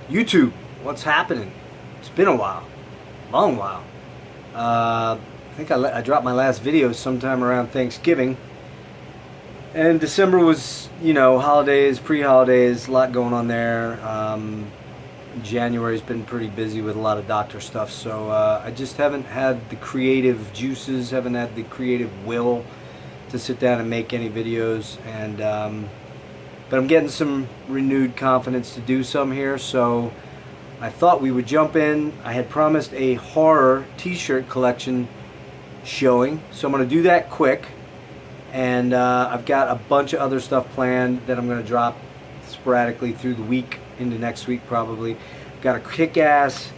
YouTube, what's happening? It's been a while, long while. I think I dropped my last video sometime around Thanksgiving, and December was, you know, holidays, pre-holidays, a lot going on there. January's been pretty busy with a lot of doctor stuff, so I just haven't had the creative juices, haven't had the creative will to sit down and make any videos, and but I'm getting some renewed confidence to do some here, so I thought we would jump in. I had promised a horror t-shirt collection showing, so I'm going to do that quick, and I've got a bunch of other stuff planned that I'm going to drop sporadically through the week, into next week probably. Got a kick-ass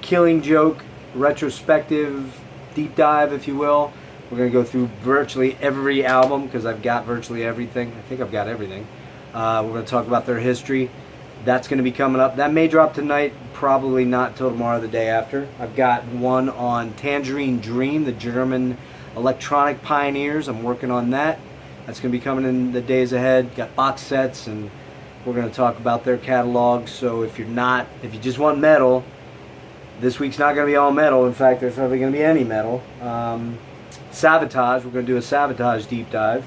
Killing Joke retrospective deep dive, if you will. We're going to go through virtually every album because I've got virtually everything. I think I've got everything. We're going to talk about their history. That's going to be coming up. That may drop tonight, probably not till tomorrow or the day after. I've got one on Tangerine Dream, the German electronic pioneers. I'm working on that. That's going to be coming in the days ahead. Got box sets, and we're going to talk about their catalog. So if you just want metal, this week's not going to be all metal. In fact, there's hardly going to be any metal. Sabotage, we're going to do a Sabotage deep dive.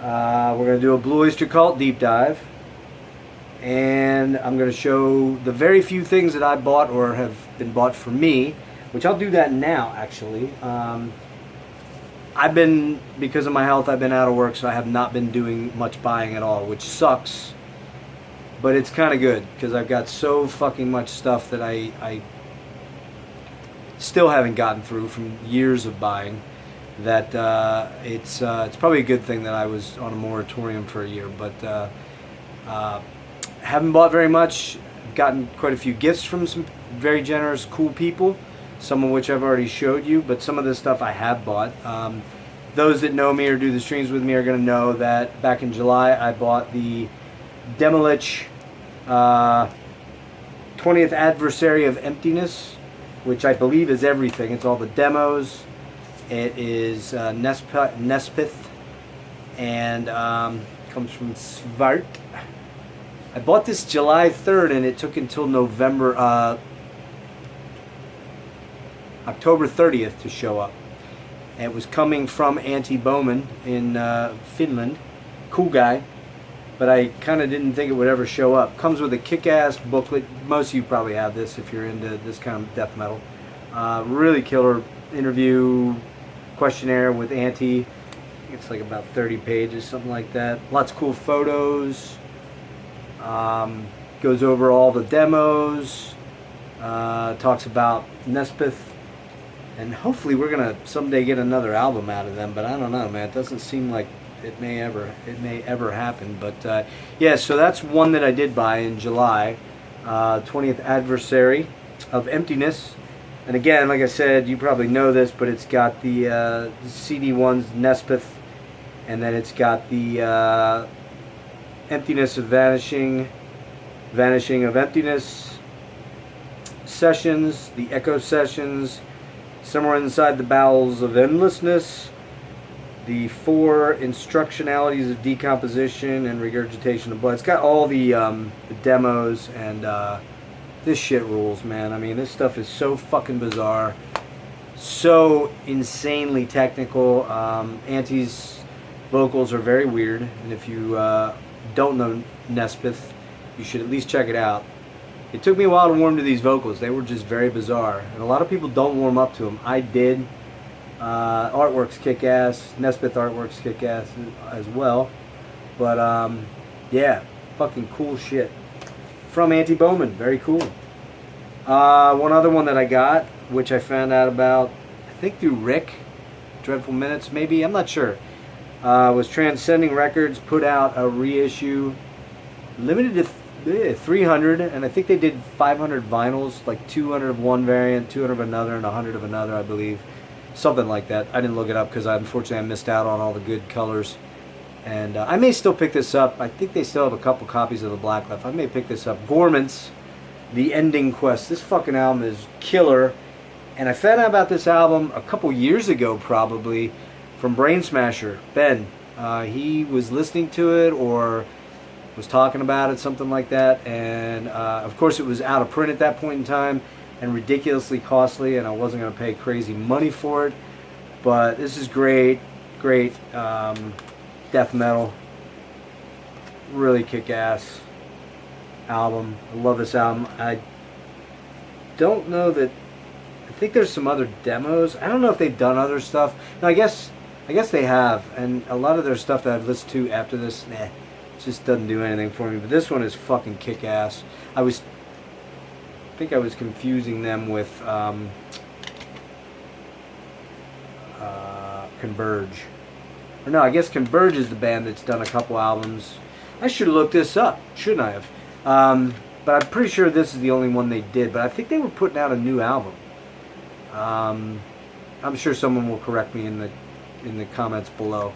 We're going to do a Blue Oyster Cult deep dive. And I'm going to show the very few things that I bought or have been bought for me, which I'll do that now, actually. Because of my health, I've been out of work, so I have not been doing much buying at all, which sucks. But it's kind of good, because I've got so fucking much stuff that I still haven't gotten through from years of buying, that it's probably a good thing that I was on a moratorium for a year. But haven't bought very much. I've gotten quite a few gifts from some very generous, cool people, some of which I've already showed you, but some of this stuff I have bought. Those that know me or do the streams with me are going to know that back in July I bought the Demolich 20th Adversary of Emptiness, which I believe is everything. It's all the demos. It is Nespith, and comes from Svart. I bought this July 3rd, and it took until October 30th to show up. And it was coming from Antti Bowman in Finland. Cool guy, but I kind of didn't think it would ever show up. Comes with a kick-ass booklet. Most of you probably have this if you're into this kind of death metal. Really killer interview questionnaire with Antti. It's like about 30 pages, something like that. Lots of cool photos. Goes over all the demos. Talks about Nespith. And hopefully we're gonna someday get another album out of them, but I don't know, man. It doesn't seem like it may ever happen. But yeah, so that's one that I did buy in July, 20th Adversary of Emptiness. And again, like I said, you probably know this, but it's got the CD1's Nespith, and then it's got the Emptiness of Vanishing of Emptiness sessions, the Echo sessions, Somewhere Inside the Bowels of Endlessness, the 4 instructionalities of decomposition and regurgitation of blood. It's got all the demos, and this shit rules, man. I mean, this stuff is so fucking bizarre, so insanely technical. Antti's vocals are very weird, and if you don't know Nespith, you should at least check it out. It took me a while to warm to these vocals. They were just very bizarre, and a lot of people don't warm up to them. I did. Artwork's kick-ass. Nespith artwork's kick-ass as well. But yeah, fucking cool shit from Antti Bowman. Very cool. One other one that I got, which I found out about, I think through Rick, Dreadful Minutes maybe, I'm not sure, was Transcending Records put out a reissue limited to 300, and I think they did 500 vinyls, like 200 of one variant, 200 of another, and 100 of another, I believe. Something like that. I didn't look it up because unfortunately I missed out on all the good colors. And I may still pick this up. I think they still have a couple copies of the Black left. I may pick this up. Gormant's The Ending Quest. This fucking album is killer. And I found out about this album a couple years ago, probably, from Brain Smasher, Ben. He was listening to it, or was talking about it, something like that. And of course it was out of print at that point in time and ridiculously costly, and I wasn't going to pay crazy money for it. But this is great, great death metal. Really kick-ass album. I love this album. I don't know that... I think there's some other demos. I don't know if they've done other stuff. No, I guess they have. And a lot of their stuff that I've listened to after this, it just doesn't do anything for me. But this one is fucking kick-ass. I think I was confusing them with Converge. Or no, I guess Converge is the band that's done a couple albums. I should have looked this up, shouldn't I have? But I'm pretty sure this is the only one they did. But I think they were putting out a new album. I'm sure someone will correct me in the comments below.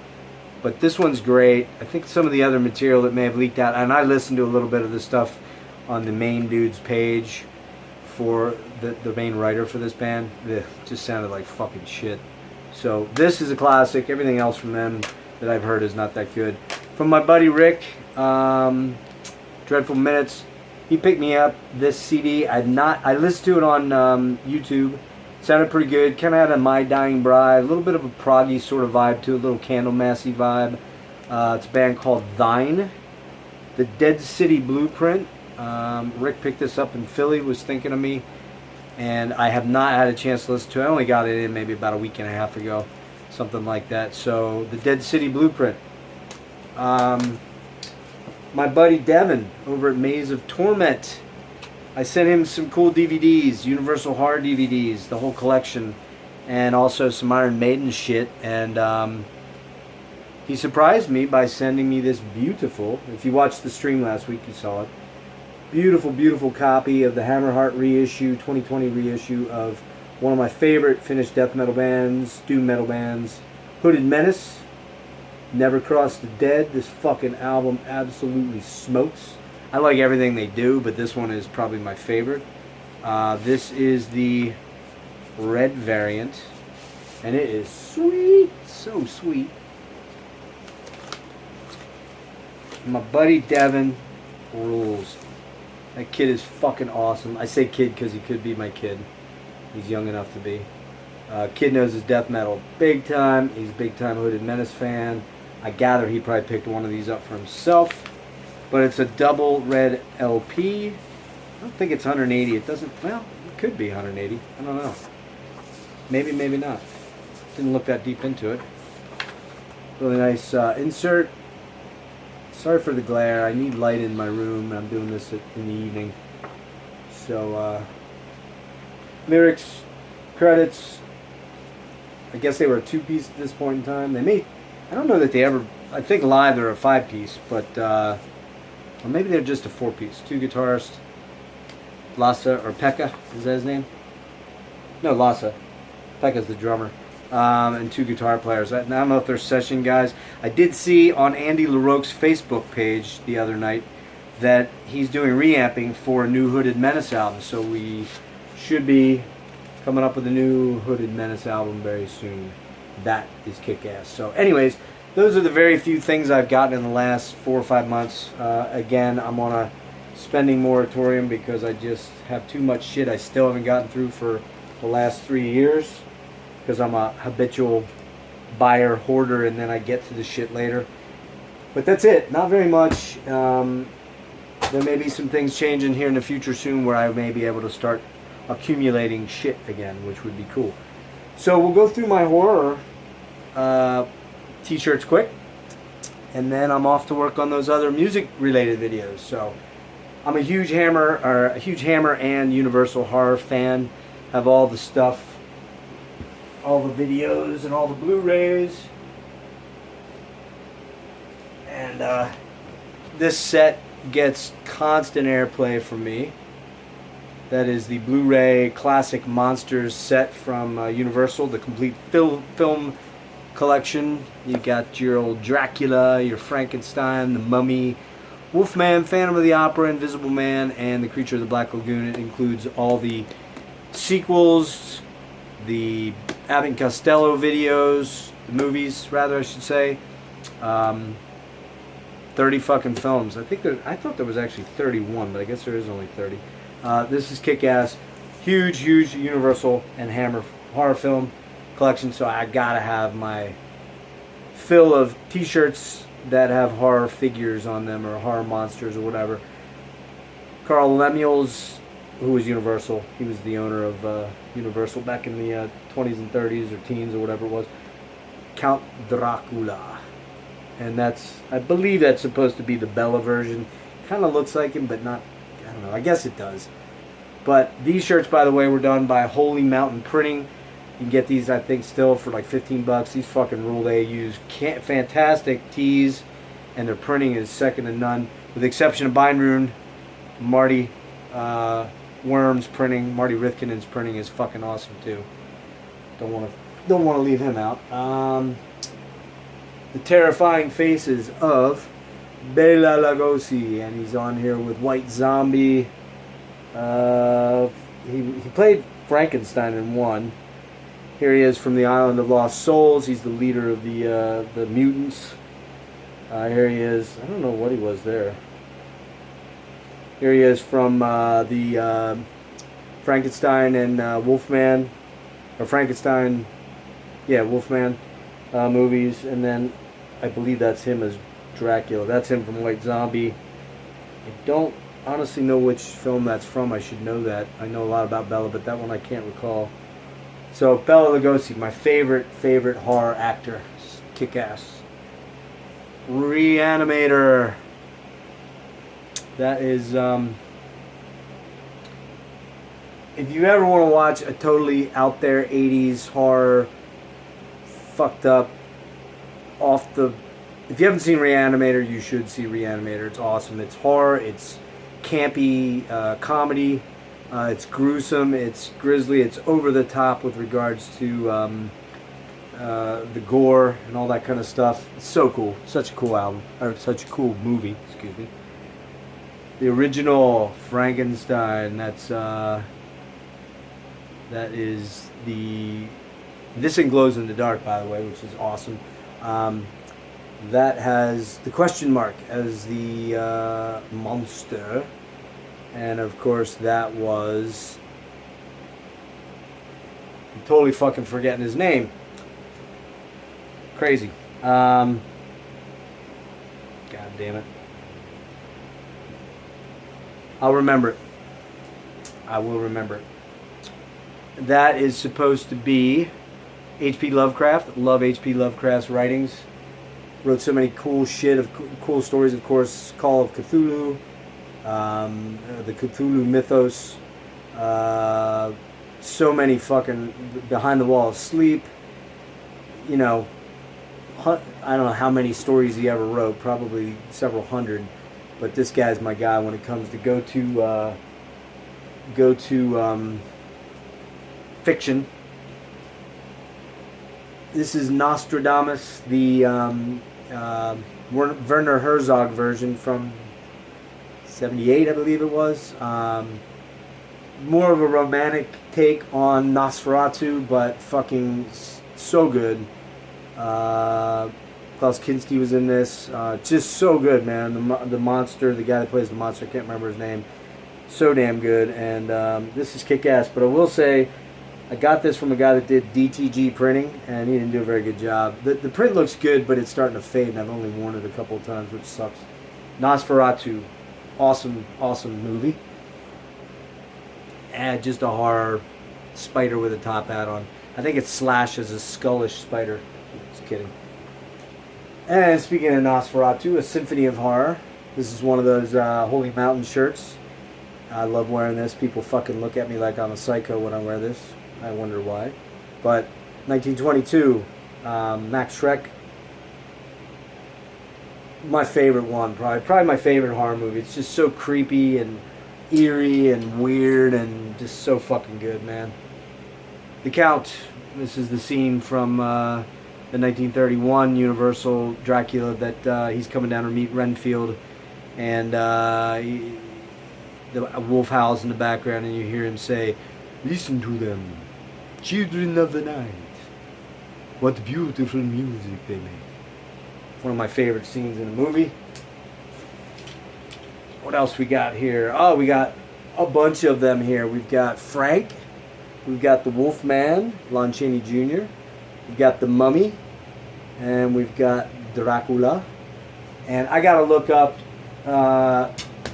But this one's great. I think some of the other material that may have leaked out, and I listened to a little bit of this stuff on the main dude's page for the main writer for this band. It just sounded like fucking shit. So this is a classic. Everything else from them that I've heard is not that good. From my buddy Rick, Dreadful Minutes, he picked me up this CD. I listened to it on YouTube. Sounded pretty good. Kind of had a My Dying Bride, a little bit of a proggy sort of vibe to it, a little Candlemassy vibe. It's a band called Thine. The Dead City Blueprint. Rick picked this up in Philly, was thinking of me, and I have not had a chance to listen to it. I only got it in maybe about a week and a half ago, something like that. So, the Dead City Blueprint. My buddy Devin over at Maze of Torment. I sent him some cool DVDs, Universal Horror DVDs, the whole collection, and also some Iron Maiden shit. And he surprised me by sending me this beautiful, if you watched the stream last week you saw it, beautiful, beautiful copy of the Hammerheart reissue, 2020 reissue of one of my favorite Finnish death metal bands, doom metal bands, Hooded Menace. Never Cross the Dead. This fucking album absolutely smokes. I like everything they do, but this one is probably my favorite. This is the red variant, and it is sweet, so sweet. My buddy Devin rules. That kid is fucking awesome. I say kid because he could be my kid. He's young enough to be. Kid knows his death metal big time. He's a big time Hooded Menace fan. I gather he probably picked one of these up for himself. But it's a double red LP. I don't think it's 180. It doesn't, well, it could be 180. I don't know. Maybe, maybe not. Didn't look that deep into it. Really nice insert. Sorry for the glare. I need light in my room. I'm doing this in the evening. So, lyrics, credits. I guess they were a 2-piece at this point in time. They may, I don't know that they ever, I think live they're a 5-piece, but, or maybe they're just a 4-piece. 2 guitarists, Lasse, or Pekka, is that his name? No, Lasse. Pekka's the drummer. And 2 guitar players. I don't know if they're session guys. I did see on Andy LaRoque's Facebook page the other night that he's doing reamping for a new Hooded Menace album. So we should be coming up with a new Hooded Menace album very soon. That is kick-ass. So anyways, those are the very few things I've gotten in the last 4 or 5 months. Again, I'm on a spending moratorium because I just have too much shit I still haven't gotten through for the last 3 years. Because I'm a habitual buyer, hoarder, and then I get to the shit later. But that's it. Not very much. There may be some things changing here in the future soon where I may be able to start accumulating shit again, which would be cool. So we'll go through my horror T-shirts quick, and then I'm off to work on those other music-related videos. So I'm a huge Hammer and Universal Horror fan. Have all the stuff. All the videos and all the Blu-rays, and this set gets constant airplay from me. That is the Blu-ray Classic Monsters set from Universal, the complete film collection. You got your old Dracula, your Frankenstein, the Mummy, Wolfman, Phantom of the Opera, Invisible Man, and the Creature of the Black Lagoon. It includes all the sequels, the Abbott and Costello videos, the movies rather I should say. Thought 30 fucking films. I thought there was actually 31, but I guess there is only 30. This is kick-ass. Huge Universal and Hammer horror film collection, so I gotta have my fill of t-shirts that have horror figures on them, or horror monsters, or whatever. Carl Lemuels, who was Universal, he was the owner of Universal back in the 20s and 30s, or teens, or whatever it was. Count Dracula. And I believe that's supposed to be the Bella version. Kind of looks like him, but not, I don't know, I guess it does. But these shirts, by the way, were done by Holy Mountain Printing. You can get these, I think, still for like 15 bucks. These fucking rule. They use fantastic tees, and their printing is second to none. With the exception of Bindrune, Marty Worm's printing, Marty Rithkinen's printing is fucking awesome too. Don't want to leave him out. The terrifying faces of Bela Lugosi, and he's on here with White Zombie. He played Frankenstein in one. Here he is from the Island of Lost Souls. He's the leader of the mutants. Here he is. I don't know what he was there. Here he is from the Frankenstein and Wolfman, or Frankenstein, yeah, Wolfman movies, and then I believe that's him as Dracula. That's him from White Zombie. I don't honestly know which film that's from. I should know that. I know a lot about Bela, but that one I can't recall. So Bela Lugosi, my favorite horror actor, kick-ass. Reanimator. That is, if you ever want to watch a totally out there 80s horror, fucked up, if you haven't seen Reanimator, you should see Reanimator. It's awesome. It's horror, it's campy comedy, it's gruesome, it's grisly, it's over the top with regards to the gore and all that kind of stuff. It's so cool. Such a cool album, or such a cool movie, excuse me. The original Frankenstein, that is the... This one glows in the dark, by the way, which is awesome. That has the question mark as the monster. And of course that was... I'm totally fucking forgetting his name. Crazy. God damn it. I'll remember it. I will remember it. That is supposed to be H.P. Lovecraft. Love H.P. Lovecraft's writings. Wrote so many cool shit, cool stories, of course. Call of Cthulhu, the Cthulhu mythos. So many fucking Behind the Wall of Sleep. You know, I don't know how many stories he ever wrote. Probably several hundred. But this guy's my guy when it comes to go to fiction. This is Nostradamus, the Werner Herzog version from '78, I believe it was. More of a romantic take on Nosferatu, but fucking so good. Klaus Kinski was in this. Just so good, man. The monster, the guy that plays the monster, I can't remember his name. So damn good. And this is kick-ass. But I will say, I got this from a guy that did DTG printing, and he didn't do a very good job. The print looks good, but it's starting to fade, and I've only worn it a couple of times, which sucks. Nosferatu. Awesome, awesome movie. And just a horror spider with a top hat on. I think it's Slash as a skullish spider. Just kidding. And speaking of Nosferatu, a symphony of horror. This is one of those Holy Mountain shirts. I love wearing this. People fucking look at me like I'm a psycho when I wear this. I wonder why. But 1922, Max Schreck. My favorite one, probably my favorite horror movie. It's just so creepy and eerie and weird and just so fucking good, man. The Count. This is the scene from the 1931 Universal Dracula that he's coming down to meet Renfield, and the wolf howls in the background, and you hear him say, "Listen to them, children of the night. What beautiful music they make." One of my favorite scenes in the movie. What else we got here? Oh, we got a bunch of them here. We've got Frank. We've got the Wolfman, Lon Chaney Jr. We've got the Mummy. And we've got Dracula. And I gotta look up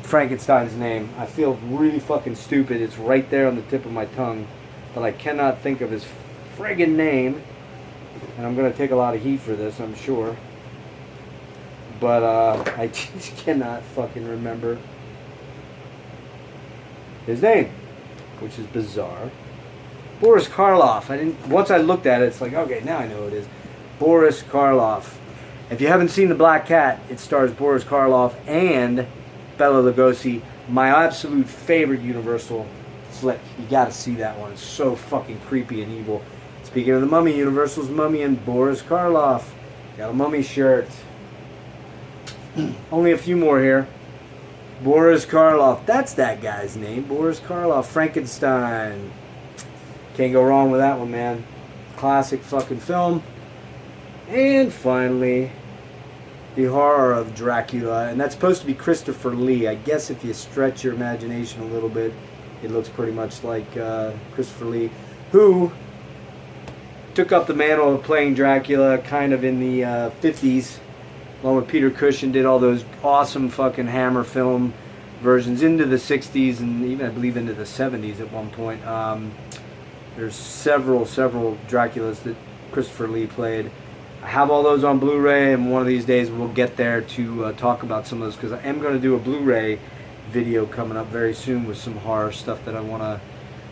Frankenstein's name. I feel really fucking stupid. It's right there on the tip of my tongue. But I cannot think of his friggin' name. And I'm gonna take a lot of heat for this, I'm sure. But I just cannot fucking remember his name, which is bizarre. Boris Karloff. Once I looked at it, it's like, okay, now I know who it is. Boris Karloff. If you haven't seen The Black Cat, it stars Boris Karloff and Bela Lugosi. My absolute favorite Universal flick. You gotta see that one. It's so fucking creepy and evil. Speaking of the Mummy, Universal's Mummy and Boris Karloff. Got a Mummy shirt. Only a few more here. Boris Karloff. That's that guy's name. Boris Karloff. Frankenstein. Can't go wrong with that one, man. Classic fucking film. And finally, The Horror of Dracula. And that's supposed to be Christopher Lee. I guess if you stretch your imagination a little bit, it looks pretty much like Christopher Lee, who took up the mantle of playing Dracula kind of in the 50s. Along with Peter Cushing, did all those awesome fucking Hammer film versions into the 60s and even, I believe, into the 70s at one point. There's several Draculas that Christopher Lee played. I have all those on Blu-ray, and one of these days we'll get there to talk about some of those, because I am going to do a Blu-ray video coming up very soon with some horror stuff that I want to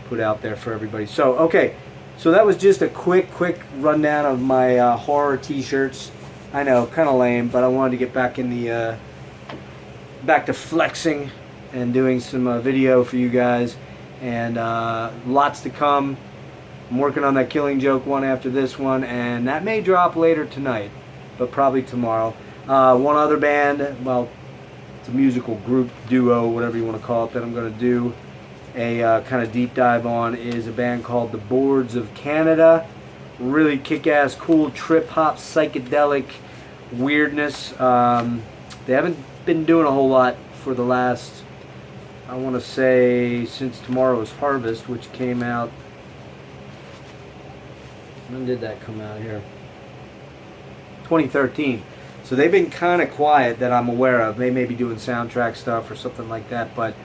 put out there for everybody. So, okay. So that was just a quick rundown of my horror T-shirts. I know, kind of lame, but I wanted to get back in the back to flexing and doing some video for you guys, and lots to come. I'm working on that Killing Joke one after this one, and that may drop later tonight, but probably tomorrow. One other band, well, it's a musical group, duo, whatever you want to call it, that I'm going to do a kind of deep dive on is a band called the Boards of Canada. Really kick-ass, cool, trip-hop, psychedelic weirdness. They haven't been doing a whole lot for the last, I want to say, since Tomorrow's Harvest, which came out, when did that come out here? 2013. So they've been kind of quiet that I'm aware of. They may be doing soundtrack stuff or something like that, but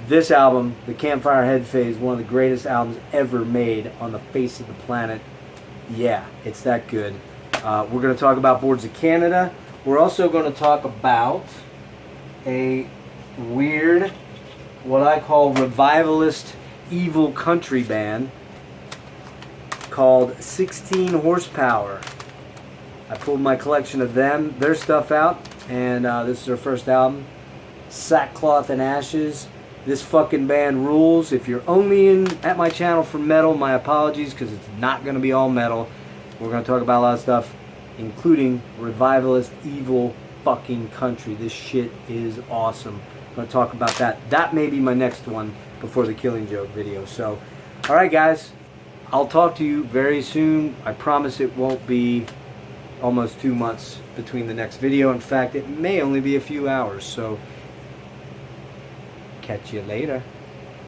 this album, The Campfire Head Phase, one of the greatest albums ever made on the face of the planet. Yeah, it's that good. We're going to talk about Boards of Canada. We're also going to talk about a weird, what I call revivalist evil country band called 16 Horsepower. I pulled my collection of their stuff out, and this is their first album, Sackcloth and Ashes. This fucking band rules. If you're only at my channel for metal, my apologies, because it's not going to be all metal. We're going to talk about a lot of stuff, including revivalist, evil fucking country. This shit is awesome. I'm going to talk about that. That may be my next one before the Killing Joke video. So, alright guys, I'll talk to you very soon. I promise it won't be almost 2 months between the next video. In fact, it may only be a few hours. So, catch you later.